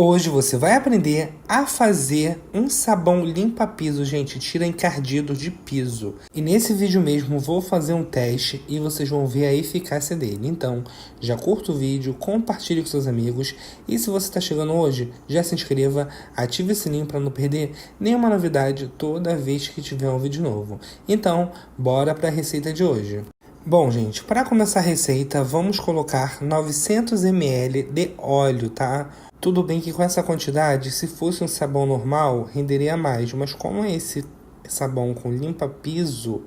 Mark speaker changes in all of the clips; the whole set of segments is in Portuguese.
Speaker 1: Hoje você vai aprender a fazer um sabão limpa-piso, gente, tira encardido de piso. E nesse vídeo mesmo vou fazer um teste e vocês vão ver a eficácia dele. Então, já curta o vídeo, compartilhe com seus amigos e se você está chegando hoje, já se inscreva, ative o sininho para não perder nenhuma novidade toda vez que tiver um vídeo novo. Então, bora para a receita de hoje. Bom, gente, para começar a receita, vamos colocar 900 ml de óleo, tá? Tudo bem que com essa quantidade, se fosse um sabão normal, renderia mais, mas como é esse sabão com limpa-piso,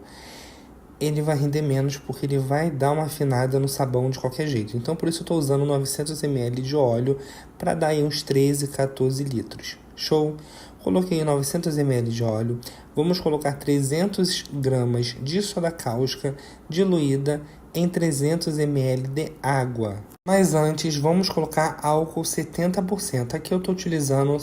Speaker 1: ele vai render menos porque ele vai dar uma afinada no sabão de qualquer jeito. Então, por isso eu estou usando 900 ml de óleo para dar aí uns 13, 14 litros. Show? Coloquei 900 ml de óleo. Vamos colocar 300 gramas de soda cáustica diluída em 300 ml de água. Mas antes, vamos colocar álcool 70%. Aqui eu estou utilizando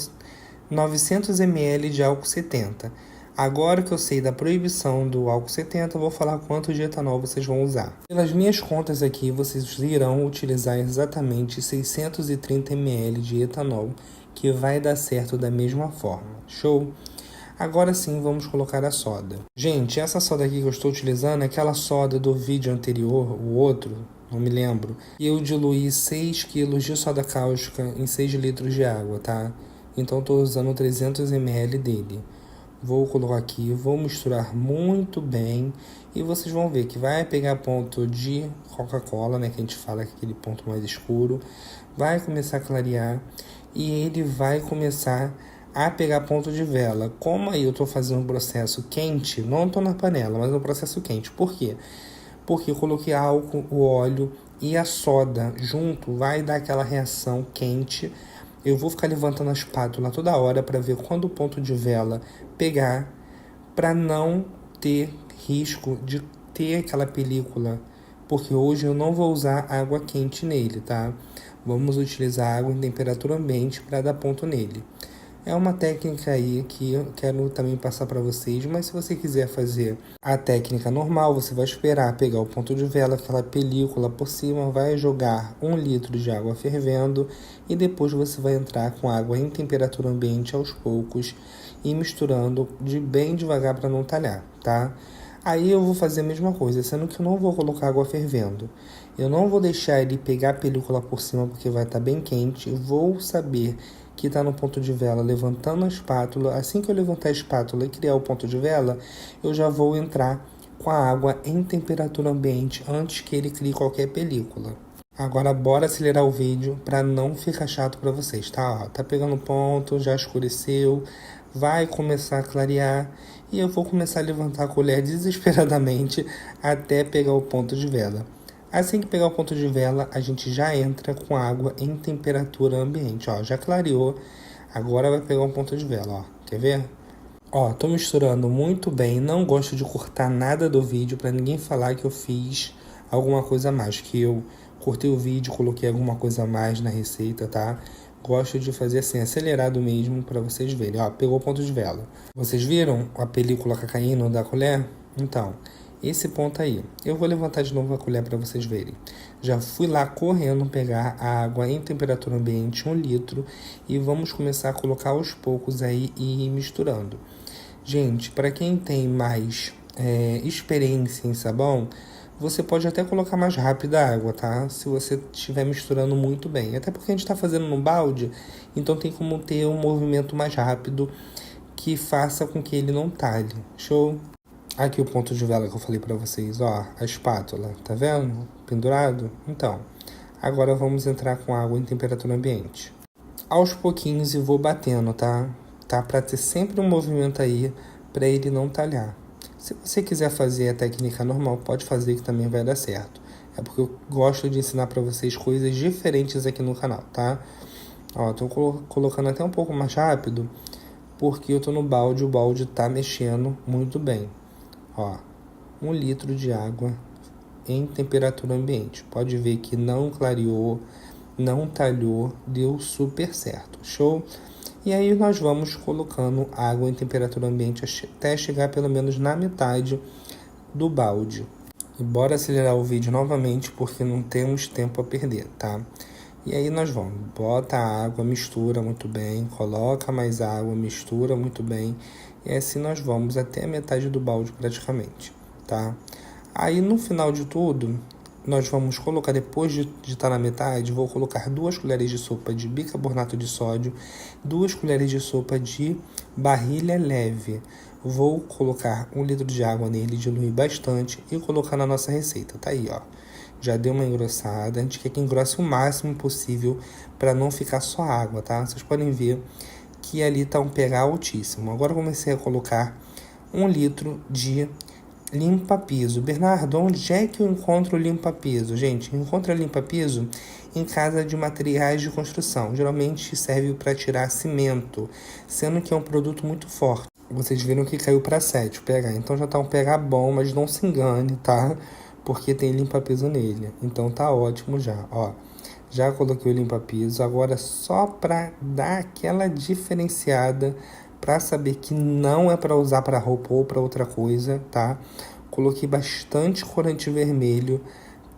Speaker 1: 900 ml de álcool 70%. Agora que eu sei da proibição do álcool 70, eu vou falar quanto de etanol vocês vão usar. Pelas minhas contas aqui, vocês irão utilizar exatamente 630 ml de etanol, que vai dar certo da mesma forma. Show? Agora sim, vamos colocar a soda. Gente, essa soda aqui que eu estou utilizando é aquela soda do vídeo anterior, o outro, não me lembro. E eu diluí 6 kg de soda cáustica em 6 litros de água, tá? Então estou usando 300 ml dele. Vou colocar aqui, vou misturar muito bem e vocês vão ver que vai pegar ponto de Coca-Cola, né, que a gente fala que é aquele ponto mais escuro, vai começar a clarear e ele vai começar a pegar ponto de vela. Como aí eu estou fazendo um processo quente, não estou na panela, mas no processo quente. Por quê? Porque eu coloquei álcool, o óleo e a soda junto, vai dar aquela reação quente. Eu vou ficar levantando a espátula toda hora para ver quando o ponto de vela pegar, para não ter risco de ter aquela película, porque hoje eu não vou usar água quente nele, tá? Vamos utilizar água em temperatura ambiente para dar ponto nele. É uma técnica aí que eu quero também passar para vocês, mas se você quiser fazer a técnica normal, você vai esperar pegar o ponto de vela, aquela película por cima, vai jogar 1 litro de água fervendo e depois você vai entrar com água em temperatura ambiente aos poucos e misturando bem devagar para não talhar, tá? Aí eu vou fazer a mesma coisa, sendo que eu não vou colocar água fervendo. Eu não vou deixar ele pegar a película por cima porque vai estar bem quente. Vou saber que está no ponto de vela levantando a espátula. Assim que eu levantar a espátula e criar o ponto de vela, eu já vou entrar com a água em temperatura ambiente antes que ele crie qualquer película. Agora bora acelerar o vídeo para não ficar chato para vocês, tá? Ó, tá pegando ponto, já escureceu, vai começar a clarear e eu vou começar a levantar a colher desesperadamente até pegar o ponto de vela. Assim que pegar o ponto de vela, a gente já entra com a água em temperatura ambiente, ó, já clareou, agora vai pegar um ponto de vela, ó, quer ver? Ó, tô misturando muito bem, não gosto de cortar nada do vídeo para ninguém falar que eu fiz alguma coisa a mais, que eu cortei o vídeo, coloquei alguma coisa a mais na receita, tá? Gosto de fazer assim, acelerado mesmo, para vocês verem. Ó, pegou o ponto de vela. Vocês viram a película caindo da colher? Então, esse ponto aí. Eu vou levantar de novo a colher para vocês verem. Já fui lá correndo pegar a água em temperatura ambiente, 1 litro, e vamos começar a colocar aos poucos aí e ir misturando. Gente, para quem tem mais experiência em sabão, você pode até colocar mais rápido a água, tá? Se você estiver misturando muito bem. Até porque a gente está fazendo no balde, então tem como ter um movimento mais rápido que faça com que ele não talhe. Show? Aqui o ponto de vela que eu falei para vocês, ó, a espátula, tá vendo? Pendurado? Então, agora vamos entrar com água em temperatura ambiente. Aos pouquinhos eu vou batendo, tá? Tá? Para ter sempre um movimento aí, para ele não talhar. Se você quiser fazer a técnica normal, pode fazer que também vai dar certo. É porque eu gosto de ensinar para vocês coisas diferentes aqui no canal, tá? Ó, tô colocando até um pouco mais rápido, porque eu tô no balde, o balde tá mexendo muito bem. Ó, 1 litro de água em temperatura ambiente. Pode ver que não clareou, não talhou, deu super certo. Show? E aí nós vamos colocando água em temperatura ambiente até chegar pelo menos na metade do balde. E bora acelerar o vídeo novamente porque não temos tempo a perder, tá? E aí nós vamos, bota a água, mistura muito bem, coloca mais água, mistura muito bem. E assim nós vamos até a metade do balde praticamente, tá? Aí no final de tudo, nós vamos colocar, depois de estar na metade, vou colocar 2 colheres de sopa de bicarbonato de sódio, 2 colheres de sopa de barilha leve. Vou colocar 1 litro de água nele, diluir bastante e colocar na nossa receita. Tá aí, ó. Já deu uma engrossada. A gente quer que engrosse o máximo possível para não ficar só água, tá? Vocês podem ver que ali tá um pH altíssimo. Agora eu comecei a colocar 1 litro de limpa-piso. Bernardo, onde é que eu encontro limpa-piso? Gente, encontra limpa-piso em casa de materiais de construção. Geralmente serve para tirar cimento, sendo que é um produto muito forte. Vocês viram que caiu para 7 o pH. Então já tá um pH bom, mas não se engane, tá? Porque tem limpa-piso nele. Então tá ótimo já, ó. Já coloquei o limpa-piso. Agora só para dar aquela diferenciada, para saber que não é para usar para roupa ou para outra coisa, tá? Coloquei bastante corante vermelho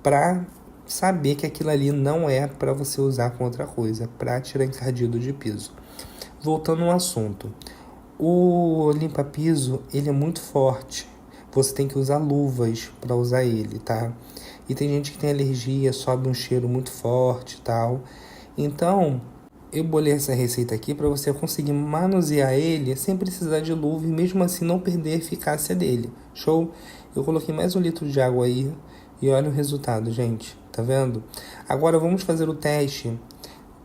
Speaker 1: para saber que aquilo ali não é para você usar com outra coisa, para tirar encardido de piso. Voltando ao assunto. O limpa-piso, ele é muito forte. Você tem que usar luvas para usar ele, tá? E tem gente que tem alergia, sobe um cheiro muito forte e tal. Então, eu bolei essa receita aqui para você conseguir manusear ele sem precisar de luva e mesmo assim não perder a eficácia dele. Show? Eu coloquei mais 1 litro de água aí e olha o resultado, gente. Tá vendo? Agora vamos fazer o teste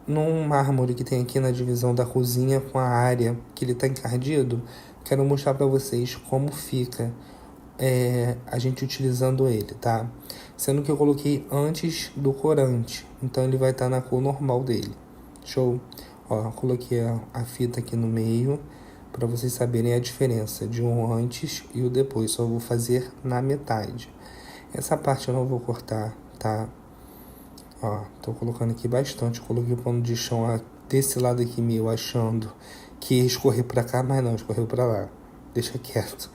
Speaker 1: num mármore que tem aqui na divisão da cozinha com a área que ele tá encardido. Quero mostrar para vocês como fica a gente utilizando ele, tá? Sendo que eu coloquei antes do corante, então ele vai estar na cor normal dele. Show? Ó, coloquei a fita aqui no meio para vocês saberem a diferença de um antes e o depois. Só vou fazer na metade. Essa parte eu não vou cortar, tá? Ó, tô colocando aqui bastante. Coloquei o pano de chão desse lado aqui meu, achando que ia escorrer pra cá, mas não, escorreu pra lá. Deixa quieto.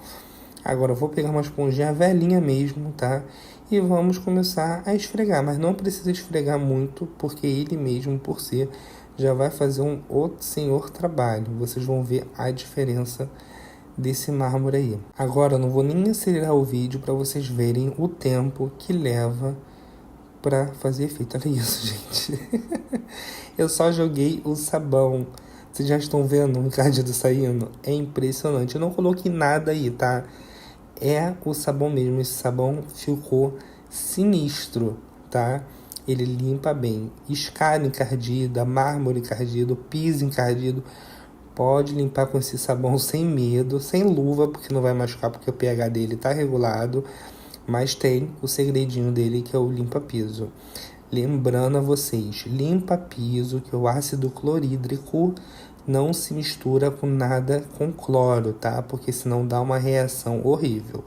Speaker 1: Agora eu vou pegar uma esponjinha velhinha mesmo, tá? E vamos começar a esfregar. Mas não precisa esfregar muito, porque ele mesmo, por si, já vai fazer um outro senhor trabalho. Vocês vão ver a diferença desse mármore aí. Agora eu não vou nem acelerar o vídeo para vocês verem o tempo que leva para fazer efeito. Olha isso, gente. Eu só joguei o sabão. Vocês já estão vendo o encardido saindo? É impressionante. Eu não coloquei nada aí, tá? É o sabão mesmo. Esse sabão ficou sinistro, tá? Ele limpa bem. Escada encardida, mármore encardido, piso encardido. Pode limpar com esse sabão sem medo, sem luva, porque não vai machucar, porque o pH dele tá regulado. Mas tem o segredinho dele, que é o limpa-piso. Lembrando a vocês, limpa-piso, que o ácido clorídrico não se mistura com nada com cloro, tá? Porque senão dá uma reação horrível.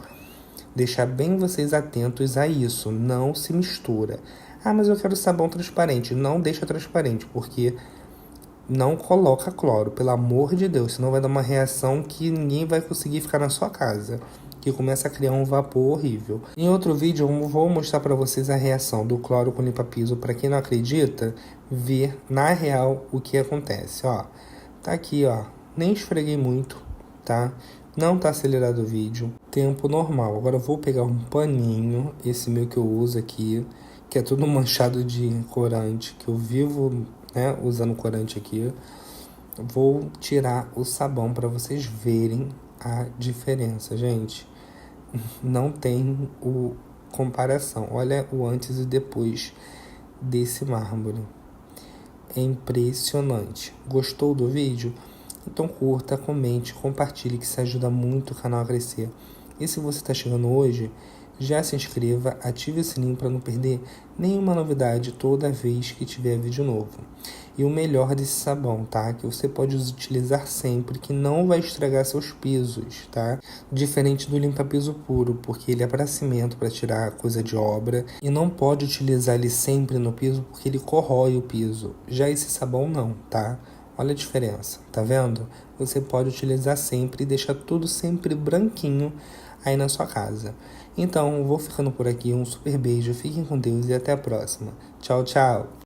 Speaker 1: Deixar bem vocês atentos a isso, não se mistura. Ah, mas eu quero sabão transparente. Não deixa transparente, porque não coloca cloro, pelo amor de Deus. Senão vai dar uma reação que ninguém vai conseguir ficar na sua casa, que começa a criar um vapor horrível. Em outro vídeo eu vou mostrar para vocês a reação do cloro com limpa-piso. Para quem não acredita, ver na real o que acontece. Ó, tá aqui, ó. Nem esfreguei muito, tá? Não tá acelerado o vídeo. Tempo normal. Agora eu vou pegar um paninho, esse meu que eu uso aqui, que é todo manchado de corante, que eu vivo, né, usando corante aqui. Vou tirar o sabão para vocês verem a diferença, gente. Não tem comparação. Olha o antes e depois desse mármore. É impressionante. Gostou do vídeo? Então curta, comente, compartilhe, que isso ajuda muito o canal a crescer. E se você está chegando hoje, já se inscreva, ative o sininho para não perder nenhuma novidade toda vez que tiver vídeo novo. E o melhor desse sabão, tá? Que você pode utilizar sempre, que não vai estragar seus pisos, tá? Diferente do limpa-piso puro, porque ele é para cimento, para tirar coisa de obra. E não pode utilizar ele sempre no piso, porque ele corrói o piso. Já esse sabão não, tá? Olha a diferença, tá vendo? Você pode utilizar sempre e deixar tudo sempre branquinho aí na sua casa. Então, vou ficando por aqui. Um super beijo, fiquem com Deus e até a próxima. Tchau, tchau!